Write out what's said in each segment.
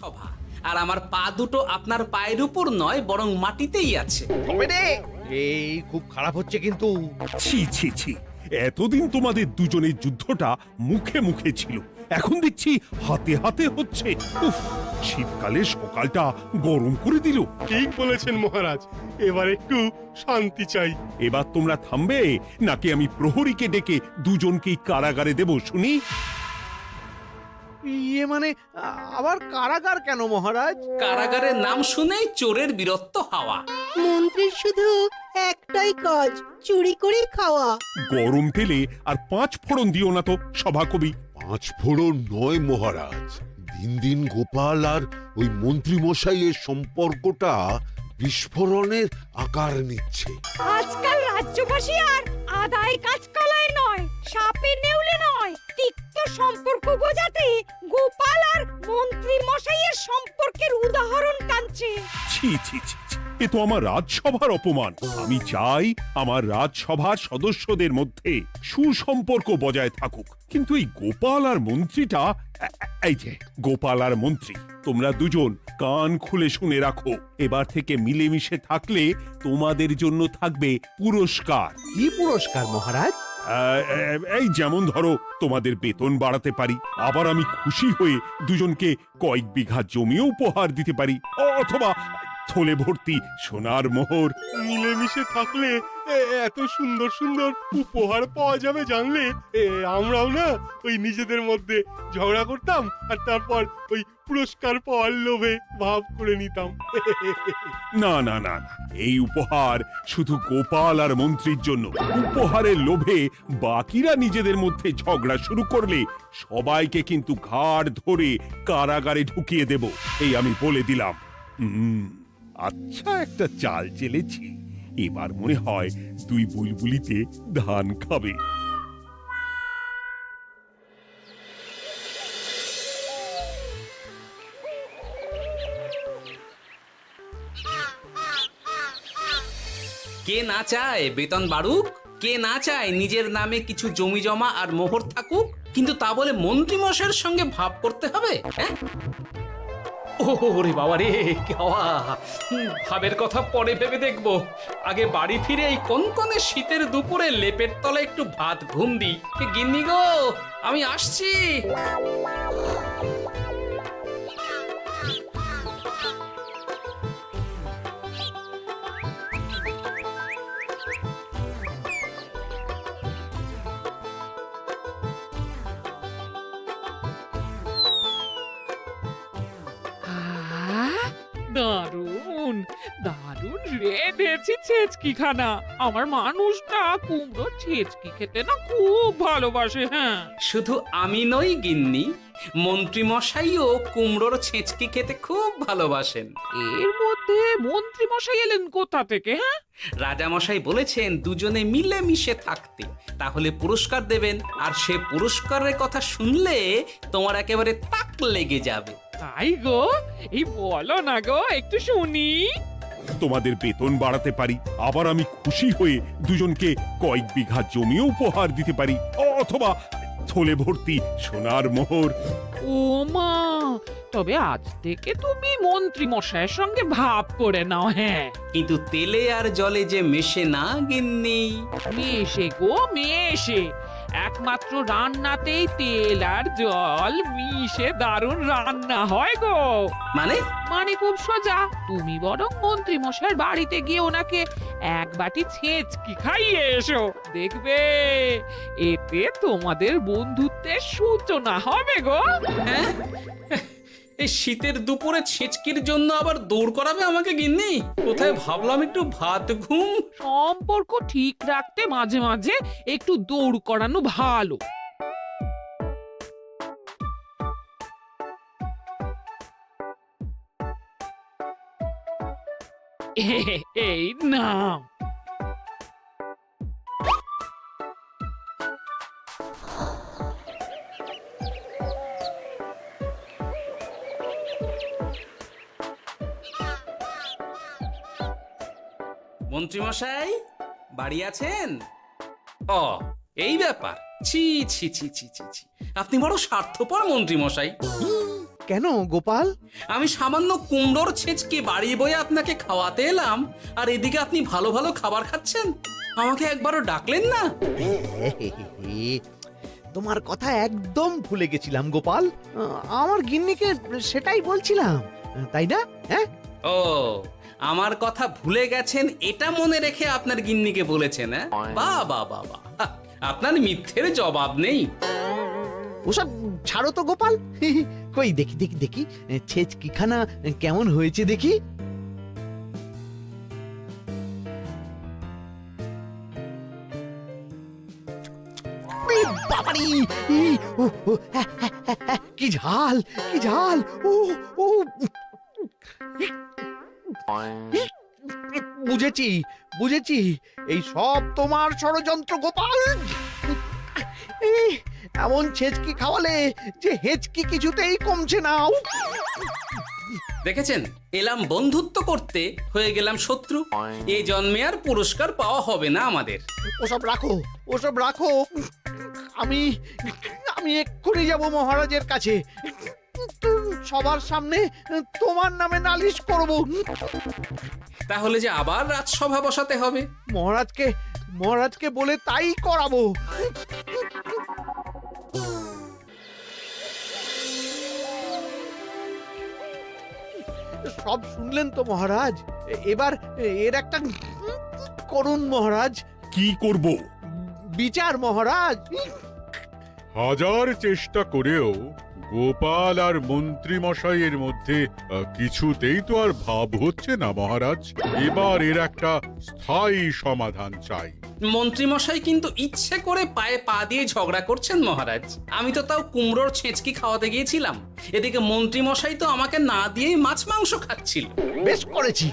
রাজসভা, আর আমার পা দুটো আপনার পায়ের উপর নয় বরং মাটিতেই আছে। তবে রে, এই খুব খারাপ হচ্ছে কিন্তু। ছি ছি ছি, এতদিন তোমাদের দুজনের যুদ্ধটা মুখে মুখে ছিল, এখন দেখছি হাতে হাতে হচ্ছে। উফ, শীতকালে সকালটা গরম করে দিল। ঠিক বলেছেন মহারাজ, এবার একটু শান্তি চাই। এবার তোমরা থামবে নাকি আমি প্রহরীকে ডেকে দুজনকেই কারাগারে দেব শুনি? ইয়ে মানে আবার কারাগার কেন মহারাজ? কারাগারের নাম শুনেই চোরের বীরত্ব হাওয়া। মন্ত্রীর শুধু একটাই কাজ, চুরি করে খাওয়া। গরম তেলে আর 5 ফোড়ন দিও না তো সভাকবি। 5 ফোড়ন নয় মহারাজ, দিন দিন গোপাল আর ওই মন্ত্রী মশাইয়ের সম্পর্কটা বিস্ফোরণের আকার নিচ্ছে। আজকাল রাজ্যবাসী আর আদায় কাজ কলায় নয়, সাপে নেউলে নয়, তিক্ত সম্পর্ক বোঝাতে গোপাল আর মন্ত্রী মশাইয়ের সম্পর্কের উদাহরণ টানছে। ছি ছি ছি ছি, এ তো আমার রাজসভার অপমান। আমি চাই আমার রাজসভার সদস্যদের মধ্যে সুসম্পর্ক বজায় থাকুক, কিন্তু এই গোপাল আর মন্ত্রীটা, এই যে গোপাল আর মন্ত্রী, তোমরা দুজন কান খুলে শুনে রাখো, এবার থেকে মিলেমিশে থাকলে তোমাদের জন্য থাকবে পুরস্কার। কি পুরস্কার মহারাজ? এই যেমন ধরো, তোমাদের বেতন বাড়াতে পারি, আবার আমি খুশি হয়ে দুজনকে কয়েক বিঘা জমিও উপহার দিতে পারি, অথবা থলে ভর্তি সোনার মোহর। মিলেমিশে থাকলে এত সুন্দর সুন্দর উপহার পাওয়া যাবে জানলে আমরাও না ওই নিজেদের মধ্যে ঝগড়া করতাম আর তারপর ওই পুরস্কার পাওয়ার লোভে ভাব করে নিতাম। না না না না, এই উপহার শুধু গোপাল আর মন্ত্রীর জন্য। উপহারের লোভে বাকিরা নিজেদের মধ্যে ঝগড়া শুরু করলে সবাইকে কিন্তু ঘাড় ধরে কারাগারে ঢুকিয়ে দেব, এই আমি বলে দিলাম। আচ্ছা, একটা চাল চেলেছি, এবার মনে হয় দুই বুলবুলিতে ধান খাবে। কে না চায় বেতন বাড়ুক, কে না চায় নিজের নামে কিছু জমি জমা আর মোহর থাকুক, কিন্তু তা বলে মন্ত্রী মশাইয়ের সঙ্গে ভাব করতে হবে? হ্যাঁ, ওরে বাবা রে, কি হওয়া! ভাবের কথা পরে ভেবে দেখবো, আগে বাড়ি ফিরে এই কনকনে শীতের দুপুরে লেপের তলায় একটু ভাত ঘুম দিই। গিন্নি গো, আমি আসছি। দারুণ দারুণ রেঁধেছি ছেচকি খানা। আমার মানুষটা কুমড়ো ছেচকি খেতে না খুব ভালোবাসে। হ্যাঁ, শুধু আমি নই গিন্নি, মন্ত্রী মশাইও কুমড়োর ছেঁচকি খেতে খুব ভালোবাসেন। এর মধ্যে মন্ত্রী মশাই এলেন কোথা থেকে? হ্যাঁ, রাজা মশাই বলেছেন দুজনে মিলে মিশে থাকতে, তাহলে পুরস্কার দেবেন, আর সে পুরস্কারের কথা শুনলে তোমার একেবারে তাক লেগে যাবে। তাই গো, এই বলো না গো, একটু শুনি। তোমাদের বেতন বাড়াতে পারি, আবার আমি খুশি হয়ে দুজনকে কয়েক বিঘা জমিও উপহার দিতে পারি, অথবা থলে ভর্তি সোনার মোহর। ও মা, তবে আজ থেকে তুমি মন্ত্রী মশাইয়ের সঙ্গে ভাব করে নাও। হ্যাঁ, কিন্তু তেলে আর জলে যে মেশে না গিন্নি। মেশে গো মেশে, একমাত্র রান্নাতেই তেল আর জল মিশে দারুণ রান্না হয় গো। মানে? মানে খুব সোজা, তুমি বরং মন্ত্রী মশাইয়ের বাড়িতে গিয়ে ওনাকে এক বাটি ছেঁচকি খাইয়ে এসো, দেখবে এতে তোমাদের বন্ধুত্বের সূচনা হবে গো। হ্যাঁ, এই শীতের দুপুরে ছেঁচকির জন্য আবার দৌড় করাবে আমাকে গিন্নি? কোথায় ভাবলাম একটু ভাত ঘুম। সম্পর্ক ঠিক রাখতে মাঝে মাঝে একটু দৌড় করানো ভালো। এই নাও। মন্ত্রীমশাই বাড়ি আছেন? ও, এই ব্যাপার। ছি ছি ছি ছি ছি ছি, আপনি বড় স্বার্থপর মন্ত্রীমশাই। কেন গোপাল? আমি সামান্য কুমড়োর ছেঁচকে বাড়ি বয়ে আপনাকে খাওয়াতে এলাম, আর এদিকে আপনি ভালো ভালো খাবার খাচ্ছেন। আমাকে একবারও ডাকলেন না। তোমার কথা একদম ভুলে গেছিলাম গোপাল। আমার গিন্নিকে সেটাই বলছিলাম, তাই না? হ্যাঁ, ও, আমার কথা ভুলে গেছেন এটা মনে রেখে আপনার গিন্নিকে বলেছেন? হ্যাঁ, বাহ বাহ বাহ বাহ, আপনার মিথ্যের জবাব নেই। ওসব ছাড়ো তো গোপাল। কই দেখি দেখি দেখি ছেচকিখানা কেমন হয়েছে দেখি। বাবারি, কি ঝাল, কি ঝাল! ও ও, বুঝেছি বুঝেছি, এই সব তোমার ষড়যন্ত্র গোপাল। এমন ছেচকি খাওয়ালে যে হেচকি কিছুতেই কমছে না। দেখেছেন, এলাম বন্ধুত্ব করতে, হয়ে গেলাম শত্রু। এই জন্মে আর পুরস্কার পাওয়া হবে না আমাদের। ওসব রাখো, ওসব রাখো। আমি আমি এক্ষুনি যাব মহারাজের কাছে, সবার সামনে তোমার নামে নালিশ করব। তাহলে যে আবার রাজসভা বসাতে হবে। মহারাজকে বলে তাই করাবো। সব শুনলেন তো মহারাজ, এবার এর একটা করুন মহারাজ। কি করব? বিচার মহারাজ। হাজার চেষ্টা করেও গোপাল আর মন্ত্রী মশাইয়ের মধ্যে কিছুতেই তো আর ভাব হচ্ছে না মহারাজ। এবার এর একটা স্থায়ী সমাধান চাই। মন্ত্রীমশাই কিন্তু ইচ্ছে করে পায়ে পা দিয়ে ঝগড়া করছেন মহারাজ। আমি তো তাও কুমড়োর ছেঁচকি খাওয়াতে গিয়েছিলাম, এদিকে মন্ত্রীমশাই তো আমাকে না দিয়েই মাছ মাংস খাচ্ছিল। বেশ করেছি,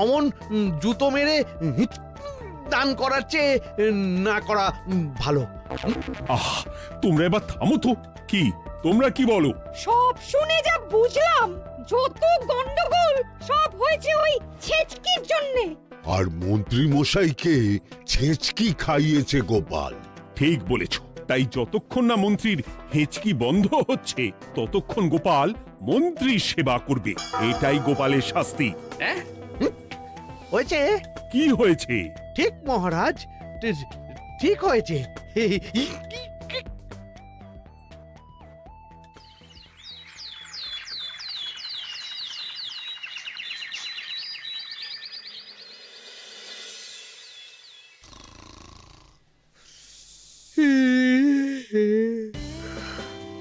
অমন জুতো মেরে দান করার চেয়ে না করা ভালো। আহ, তোমরা এবার থামো তো। কি তোমরা কি বলো? সব শুনে যা বুঝলাম, যত গন্ডগোল সব হয়েছে ওই ছেচকির জন্যে। আর মন্ত্রী মশাইকে ছেঁচকি খাইয়েছে গোপাল। ঠিক বলেছ। তাই যতক্ষণ না মন্ত্রীর হেঁচকি বন্ধ হচ্ছে ততক্ষণ গোপাল মন্ত্রীর সেবা করবে। এটাই গোপালের শাস্তি। হ্যাঁ, হয়েছে? কি হয়েছে? ঠিক মহারাজ, ঠিক হয়েছে।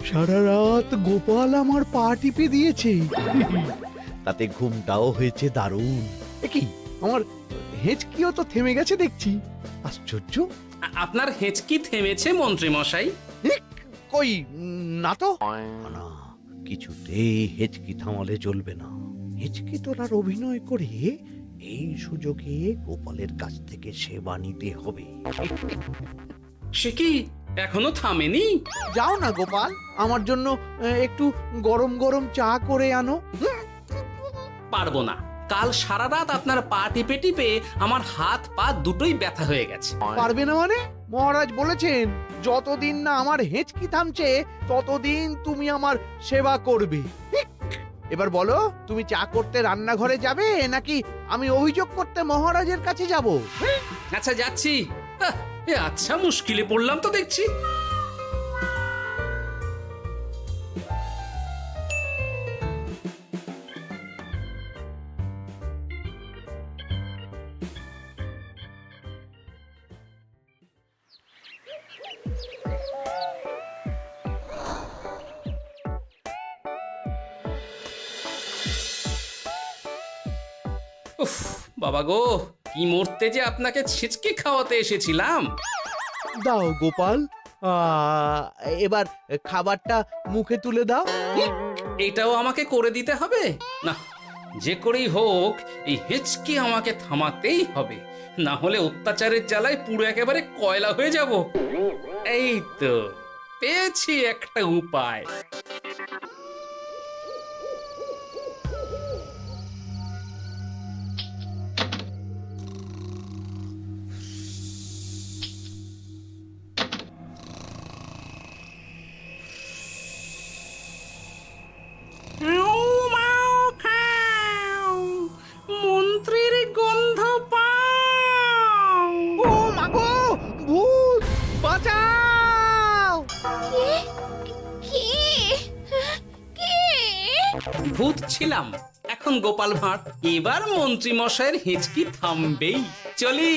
সারা রাত গোপাল আমার পা টিপে দিয়েছে, তাতে ঘুমটাও হয়েছে দারুণ। কি আমার হেঁচকিও তো থেমে গেছে দেখছি, আশ্চর্য। আপনার হেঁচকি থেমেছে মন্ত্রীমশাই? কই না তো। না, কিছুতেই হেঁচকি থামালে চলবে না। হেঁচকি তোলার অভিনয় করে এই সুযোগে গোপালের কাছ থেকে সেবা নিতে হবে। সে কি এখনো থামেনি? যাও না গোপাল, আমার জন্য একটু গরম গরম চা করে আনো। পারবো না। কাল সারা রাত আপনার পা টিপে টিপে আমার হাত পা দুটোই ব্যথা হয়ে গেছে। পারবে না মানে? মহারাজ বলেছেন যতদিন না আমার হেঁচকি থামছে ততদিন তুমি আমার সেবা করবে। এবার বলো, তুমি চা করতে রান্নাঘরে যাবে নাকি আমি অভিযোগ করতে মহারাজের কাছে যাব? আচ্ছা, যাচ্ছি। আচ্ছা, মুশকিলে পড়লাম তো দেখছি। উফ, বাবা গো, কি মরতে যে আপনাকে ছিচকে খাওয়াতে এসেছিলাম। দাও গোপাল, এবার খাবারটা মুখে তুলে দাও। এইটাও আমাকে করে দিতে হবে? না, যে করেই হোক এই হেঁচকি আমাকে থামাতেই হবে, না হলে অত্যাচারের জ্বালায় পুরো একেবারে কয়লা হয়ে যাব। এই তো পেয়েছি একটা উপায়। ভূত ছিলাম, এখন গোপাল ভাঁড়। এবার মন্ত্রী মশাইয়ের হেঁচকি থামবেই। চলি।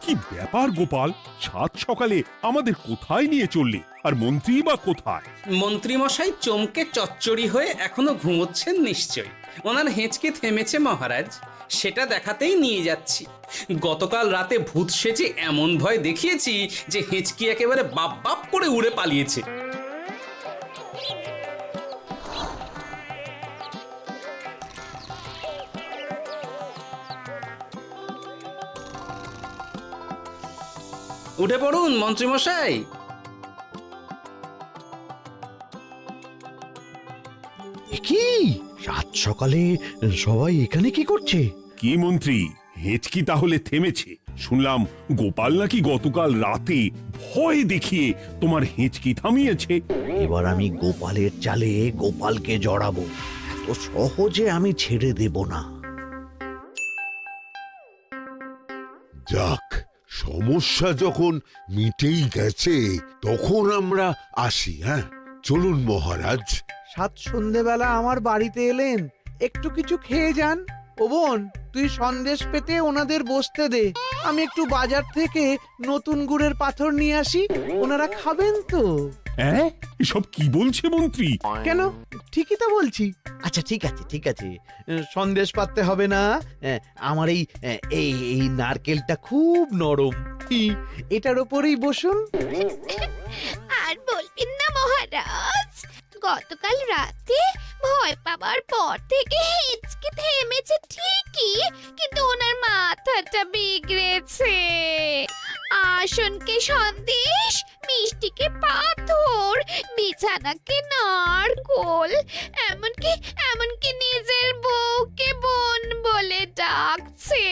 কি ব্যাপার গোপাল, সাত সকালে আমাদের কোথায় নিয়ে চললি? আর মন্ত্রী বা কোথায়? মন্ত্রী মশাই চমকে চচ্চড়ি হয়ে এখনো ঘুমোচ্ছেন নিশ্চয়ই। ওনার হেঁচকে থেমেছে মহারাজ, সেটা দেখাতেই নিয়ে যাচ্ছি। গতকাল রাতে ভূত সেজে এমন ভয় দেখিয়েছি যে হেঁচকি একেবারে বাপ বাপ করে উড়ে পালিয়েছে। উঠে পড়ুন মন্ত্রী মশাই। কি সাত সকালে সবাই এখানে কি করছে? কি মন্ত্রী, হেঁচকি তাহলে থেমেছে? শুনলাম গোপাল নাকি গতকাল রাতে ভয় দেখিয়ে তোমার হেঁচকি থামিয়েছে। এবার আমি গোপালের চালে গোপালকে জড়াবো, এত সহজে আমি ছেড়ে দেব না। যাক, সমস্যা যখন মিটেই গেছে তখন আমরা আসি। হ্যাঁ, চলুন মহারাজ। সাত সন্ধেবেলা আমার বাড়িতে এলেন, একটু কিছু খেয়ে যান। ও বোন, তুই সন্দেশ পেতে ওনাদের বসতে দে, আমি একটু বাজার থেকে নতুন গুড়ের পাথর নিয়ে আসি, ওনারা খাবেন তো। হ্যাঁ, এসব কি বলছে মন্ত্রী? কেন, ঠিকই তো বলছি। আচ্ছা ঠিক আছে ঠিক আছে, সন্দেশ পাততে হবে না। আমার এই এই এই নারকেলটা খুব নরম, এটার ওপরেই বসুন। আর বলবেন না মহারাজ, গতকাল রাতে ভয় পাওয়ার পর থেকে হেঁচকি থেমেছে ঠিকই, কিন্তু ওনার মাথাটা বিগড়েছে। আসনকে সন্দেশ, মিষ্টিকে পাথর, বিছানাকে নারকোল, এমনকি নিজের বউকে বোন বলে ডাকছে।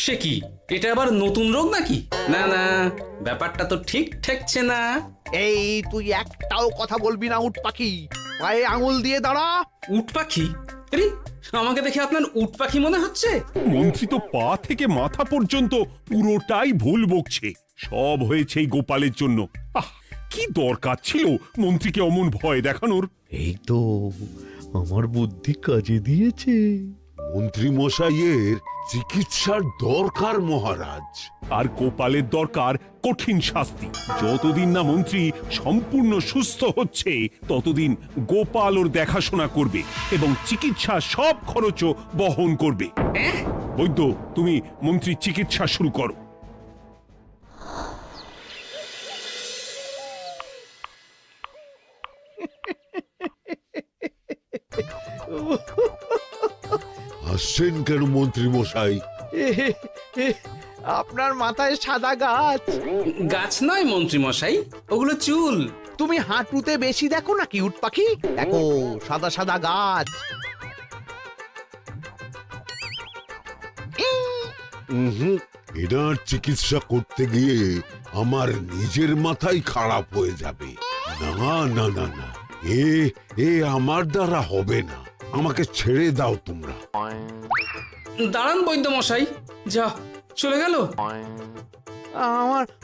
সে কি, এটা আবার নতুন রোগ নাকি? না না, ব্যাপারটা তো ঠিক ঠেকছে না। এই তুই একটাও কথা বলবি না, উট পাখি, পায়ে আঙুল দিয়ে দাঁড়া। উট পাখি? আরে, আমাকে দেখে আপনার উট পাখি মনে হচ্ছে? মন্ত্রী তো পা থেকে মাথা পর্যন্ত পুরোটাই ভুল বকছে। সব হয়েছে এই গোপালের জন্য। আহ, কি দরকার ছিল মন্ত্রীকে অমন ভয় দেখানোর? এই তো আমার বুদ্ধি কাজে দিয়েছে। মন্ত্রী মশাইয়ের চিকিৎসার দরকার মহারাজ। আর গোপালের দরকার কঠিন শাস্তি। যতদিন না মন্ত্রী সম্পূর্ণ সুস্থ হচ্ছে ততদিন গোপাল ওর দেখাশোনা করবে এবং চিকিৎসা সব খরচও বহন করবে। বৈদ্য, তুমি মন্ত্রীর চিকিৎসা শুরু করো। হাসছেন কেন মন্ত্রী মশাই? আপনার মাথায় সাদা গাছ। গাছ নয় মন্ত্রী মশাই, ওগুলো চুল। তুমি হাঁটুতে বেশি দেখো নাকি উট পাখি? দেখো সাদা সাদা গাছ। এনার চিকিৎসা করতে গিয়ে আমার নিজের মাথাই খারাপ হয়ে যাবে। না না না না, এ আমার দ্বারা হবে না। আমাকে ছেড়ে দাও তোমরা। দাঁড়ান বৈদ্য মশাই, যা চলে গেল।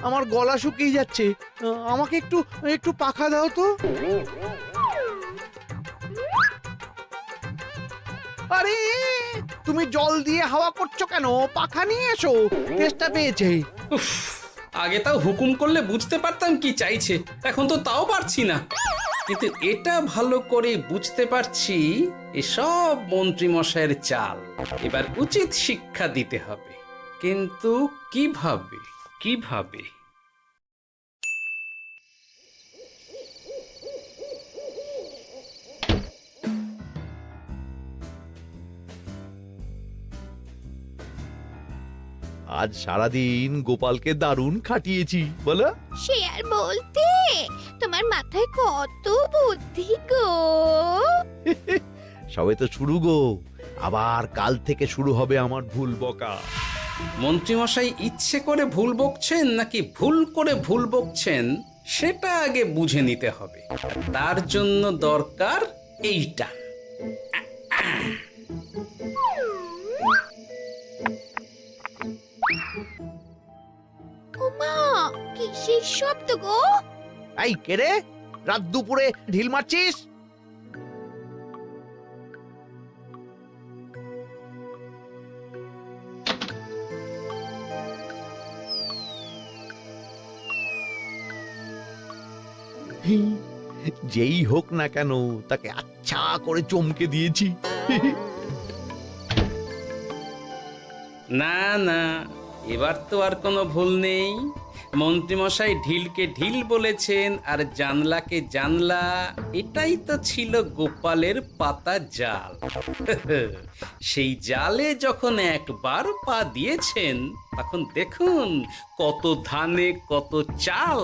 আমার গলা শুকিয়ে যাচ্ছে, আমাকে একটু একটু পাখা দাও তো। আরে তুমি জল দিয়ে হাওয়া করছো কেন? পাখা নিয়ে এসো, তেষ্টা পেয়েছে। উফ, আগে তাও হুকুম করলে বুঝতে পারতাম কি চাইছে, এখন তো তাও পারছি না। কিন্তু এটা ভালো করে বুঝতে পারছি এসব মন্ত্রী মশাইয়ের চাল। এবার উচিত শিক্ষা দিতে হবে, কিন্তু কিভাবে কিভাবে? আজ সারাদিন গোপালকে দারুণ খাটিয়েছি, বলো। সে আর বলতে, তোমার মাথায় কত বুদ্ধি গো। সবে তো শুরু গো, আবার কাল থেকে শুরু হবে আমার ভুল বকা। মন্ত্রীমশাই ইচ্ছে করে ভুল বকছেন নাকি ভুল করে ভুল বকছেন সেটা আগে বুঝে নিতে হবে। আর তার জন্য দরকার এইটা। ওমা কিসের শব্দ গো? এই কে রে, রাত দুপুরে ঢিল মারছিস? যেই হোক না কেন তাকে আচ্ছা করে চমকে দিয়েছি। না না, এবার তো আর কোনো ভুল নেই। মন্ত্রীমশাই ঢিলকে ঢিল বলেছেন আর জানলাকে জানলা, এটাই তো ছিল গোপালের পাতা জাল। সেই জালে যখন একবার পা দিয়েছেন তখন দেখুন কত ধানে কত চাল।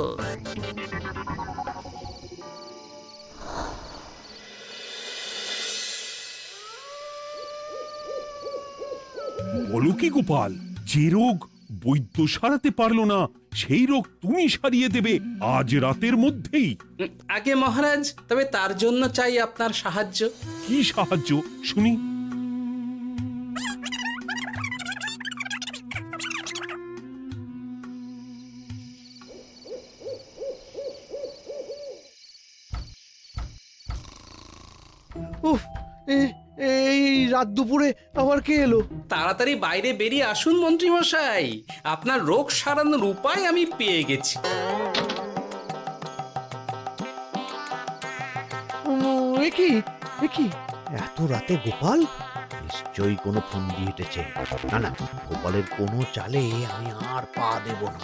বলো কি গোপাল, যে রোগ বৈদ্য সারাতে পারলো না সেই রোগ তুমি সারিয়ে দেবে আজ রাতের মধ্যেই? আগে মহারাজ, তবে তার জন্য চাই আপনার সাহায্য। কি সাহায্য শুনি? উফ, এই রাত দুপুরে আবার কে এলো? তাড়াতাড়ি বাইরে বেরিয়ে আসুন মন্ত্রীমশাই, আপনার রোগ সারানোর উপায় আমি পেয়ে গেছি। কি এত রাতে গোপাল? নিশ্চয়ই কোনো ফন্দি হেঁটেছে। না না, গোপালের কোনো চালে আমি আর পা দেব না।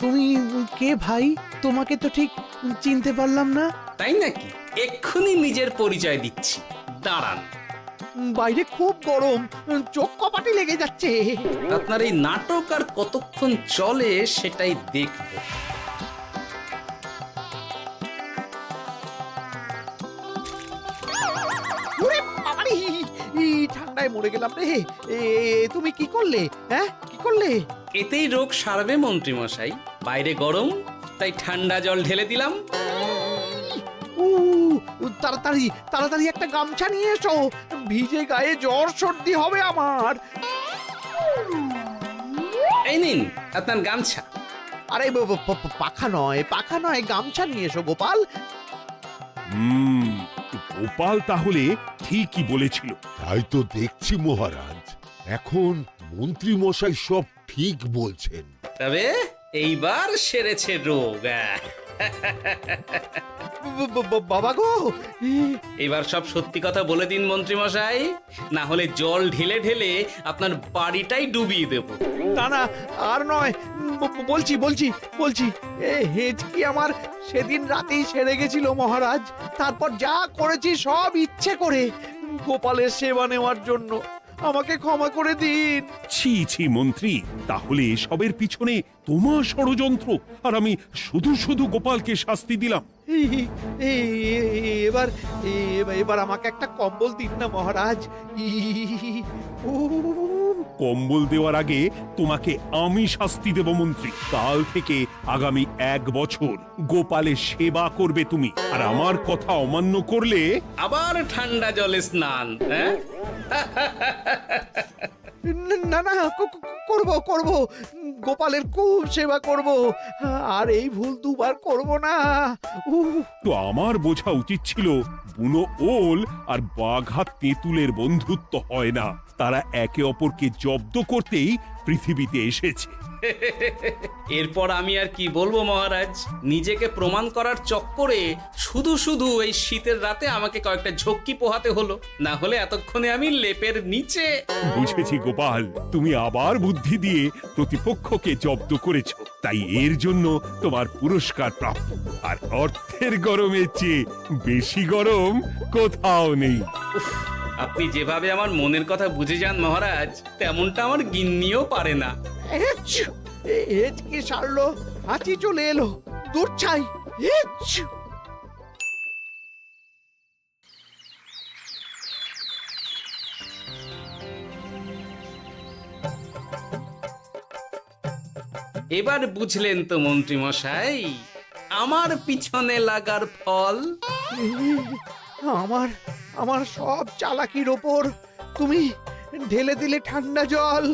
তুমি কে ভাই? তোমাকে তো ঠিক চিনতে পারলাম না। তাই নাকি? এক্ষুনি নিজের পরিচয় দিচ্ছি, দাঁড়ান। বাইরে খুব গরম, চোখ কপাটে লেগে যাচ্ছে। আপনার এই নাটক আর কতক্ষণ চলে সেটাই দেখব। ওরে বাবারে, এই ঠান্ডায় মরে গেলাম রে। তুমি কি করলে? হ্যাঁ, কি করলে? এতেই রোগ সারবে মন্ত্রীমশাই। বাইরে গরম, তাই ঠান্ডা জল ঢেলে দিলাম। তাড়াতাড়ি তাড়াতাড়ি একটা গামছা নিয়ে এসো, ভিজে গায়ে জ্বর সর্দি হবে আমার। এই নিন আপনার গামছা। আরে পাখা নয়, পাখা নয়, গামছা নিয়ে এসো গোপাল। গোপাল তাহলে ঠিকই বলেছিল। তাই তো দেখছি মহারাজ, এখন মন্ত্রী মশাই সব ঠিক বলছেন। তবে এইবার সেরেছে রোগ। বাবা গো, এবার সব সত্যি কথা বলে দিন মন্ত্রীমশাই, না হলে জল ঢেলে ঢেলে আপনার বাড়িটাই ডুবিয়ে দেব। না না, আর নয়, বলছি বলছি বলছি হেঁচকি আমার সেদিন রাতেই সেরে গেছিল মহারাজ। তারপর যা করেছি সব ইচ্ছে করে, গোপালের সেবা নেওয়ার জন্য। আমাকে ক্ষমা করে দিন। ছি ছি মন্ত্রী, তাহলে এসবের পিছনে তোমার ষড়যন্ত্র, আর আমি শুধু শুধু গোপালকে শাস্তি দিলাম। এবার এবার আমাকে একটা কম্বল দিন না মহারাজ। কম্বল দেওয়ার আগে তোমাকে আমি শাস্তি দেব মন্ত্রী। কাল থেকে আগামী 1 বছর গোপালের সেবা করবে তুমি, আর আমার কথা অমান্য করলে আবার ঠান্ডা জলে স্নান। হ্যাঁ, না না, করব করব, গোপালের খুব সেবা করব, আর এই ভুল দুবার করব না। তো আমার বোঝা উচিত ছিল বুনো ওল আর বাঘা তেঁতুলের বন্ধুত্ব হয় না, তারা একে অপরকে জব্দ করতেই পৃথিবীতে এসেছে। এরপর আমি আর কি বলবো মহারাজ, নিজেকে প্রমাণ করার চক্করে শুধু শুধু এই শীতের রাতে আমাকে কয়েকটা ঝক্কি পোহাতে হলো, না হলে এতক্ষণে আমি লেপের নিচে। বুঝেছি গোপাল, তুমি আবার বুদ্ধি দিয়ে প্রতিপক্ষকে জব্দ করেছ, তাই এর জন্য তোমার পুরস্কার প্রাপ্ত। আর অর্থের গরমের চেয়ে বেশি গরম কোথাও নেই। উফ, আপনি যেভাবে আমার মনের কথা বুঝে যান মহারাজ, তেমনটা আমার গিন্নিও পারে না। কি সারলো, হাঁচি চলে এলো, দূর ছাই। এবার বুঝলেন তো মন্ত্রী মশাই আমার পিছনে লাগার ফল। আমার আমার সব চালাকির ওপর তুমি ঢেলে দিলে ঠান্ডা জল।